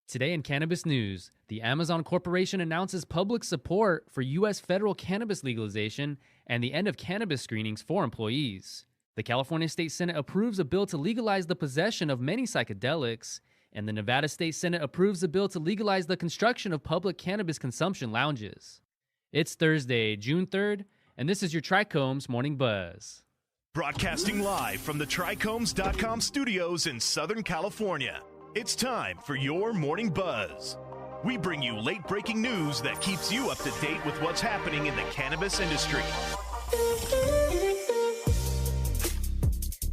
Today in Cannabis News, the Amazon Corporation announces public support for U.S. federal cannabis legalization and the end of cannabis screenings for employees. The California State Senate approves a bill to legalize the possession of many psychedelics, and the Nevada State Senate approves a bill to legalize the construction of public cannabis consumption lounges. It's Thursday, June 3rd, and this is your TRICHOMES Morning Buzz. Broadcasting live from the TRICHOMES.com studios in Southern California. It's time for your Morning Buzz. We bring you late-breaking news that keeps you up to date with what's happening in the cannabis industry.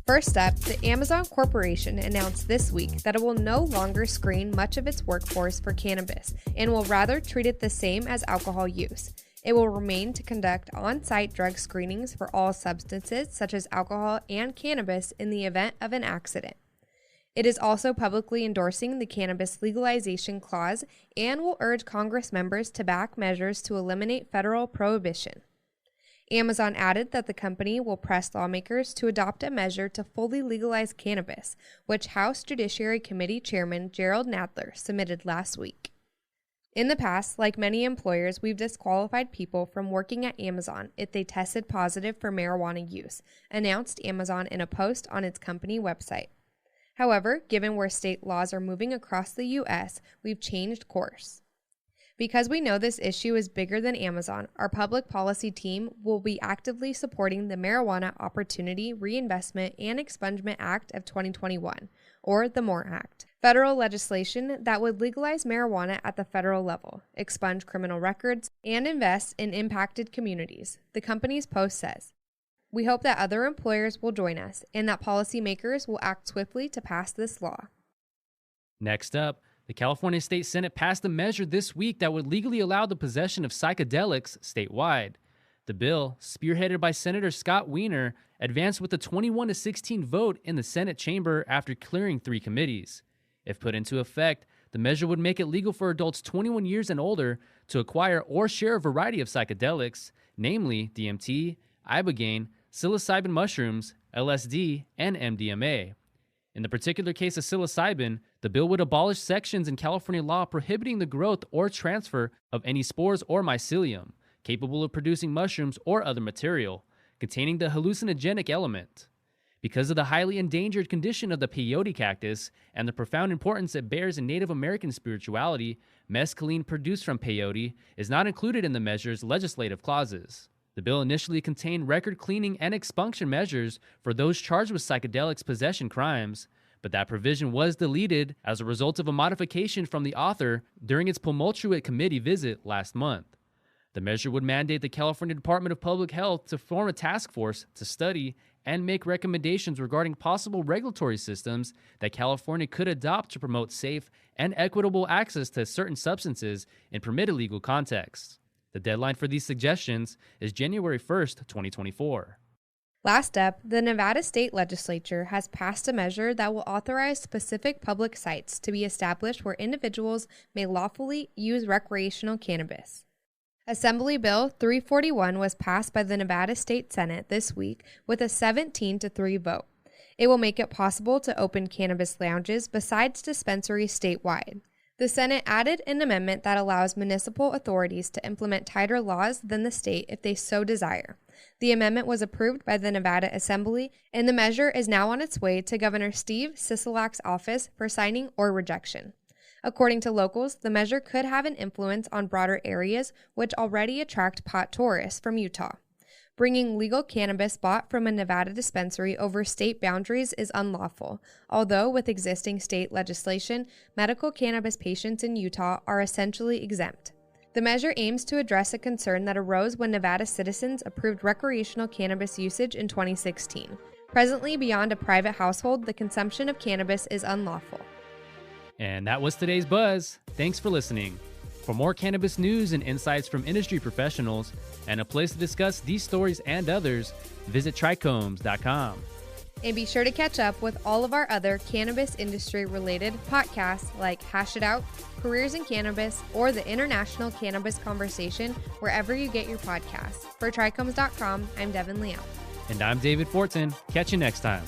First up, the Amazon Corporation announced this week that it will no longer screen much of its workforce for cannabis and will rather treat it the same as alcohol use. It will remain to conduct on-site drug screenings for all substances such as alcohol and cannabis in the event of an accident. It is also publicly endorsing the Cannabis Legalization Clause and will urge Congress members to back measures to eliminate federal prohibition. Amazon added that the company will press lawmakers to adopt a measure to fully legalize cannabis, which House Judiciary Committee Chairman Gerald Nadler submitted last week. In the past, like many employers, we've disqualified people from working at Amazon if they tested positive for marijuana use, announced Amazon in a post on its company website. However, given where state laws are moving across the U.S., we've changed course. Because we know this issue is bigger than Amazon, our public policy team will be actively supporting the Marijuana Opportunity Reinvestment and Expungement Act of 2021, or the MORE Act, federal legislation that would legalize marijuana at the federal level, expunge criminal records, and invest in impacted communities, the company's post says. We hope that other employers will join us and that policymakers will act swiftly to pass this law. Next up, the California State Senate passed a measure this week that would legally allow the possession of psychedelics statewide. The bill, spearheaded by Senator Scott Wiener, advanced with a 21-16 vote in the Senate chamber after clearing 3 committees. If put into effect, the measure would make it legal for adults 21 years and older to acquire or share a variety of psychedelics, namely DMT, ibogaine, psilocybin mushrooms, LSD, and MDMA. In the particular case of psilocybin, the bill would abolish sections in California law prohibiting the growth or transfer of any spores or mycelium, capable of producing mushrooms or other material, containing the hallucinogenic element. Because of the highly endangered condition of the peyote cactus and the profound importance it bears in Native American spirituality, mescaline produced from peyote is not included in the measure's legislative clauses. The bill initially contained record cleaning and expunction measures for those charged with psychedelics possession crimes, but that provision was deleted as a result of a modification from the author during its tumultuous committee visit last month. The measure would mandate the California Department of Public Health to form a task force to study and make recommendations regarding possible regulatory systems that California could adopt to promote safe and equitable access to certain substances in permitted legal contexts. The deadline for these suggestions is January 1st, 2024. Last up, the Nevada State Legislature has passed a measure that will authorize specific public sites to be established where individuals may lawfully use recreational cannabis. Assembly Bill 341 was passed by the Nevada State Senate this week with a 17-3 vote. It will make it possible to open cannabis lounges besides dispensaries statewide. The Senate added an amendment that allows municipal authorities to implement tighter laws than the state if they so desire. The amendment was approved by the Nevada Assembly, and the measure is now on its way to Governor Steve Sisolak's office for signing or rejection. According to locals, the measure could have an influence on broader areas which already attract pot tourists from Utah. Bringing legal cannabis bought from a Nevada dispensary over state boundaries is unlawful, although with existing state legislation, medical cannabis patients in Utah are essentially exempt. The measure aims to address a concern that arose when Nevada citizens approved recreational cannabis usage in 2016. Presently, beyond a private household, the consumption of cannabis is unlawful. And that was today's Buzz. Thanks for listening. For more cannabis news and insights from industry professionals and a place to discuss these stories and others, visit TRICHOMES.com. And be sure to catch up with all of our other cannabis industry-related podcasts like Hash It Out, Careers in Cannabis, or the International Cannabis Conversation wherever you get your podcasts. For TRICHOMES.com, I'm Devin Leal. And I'm David Fortin. Catch you next time.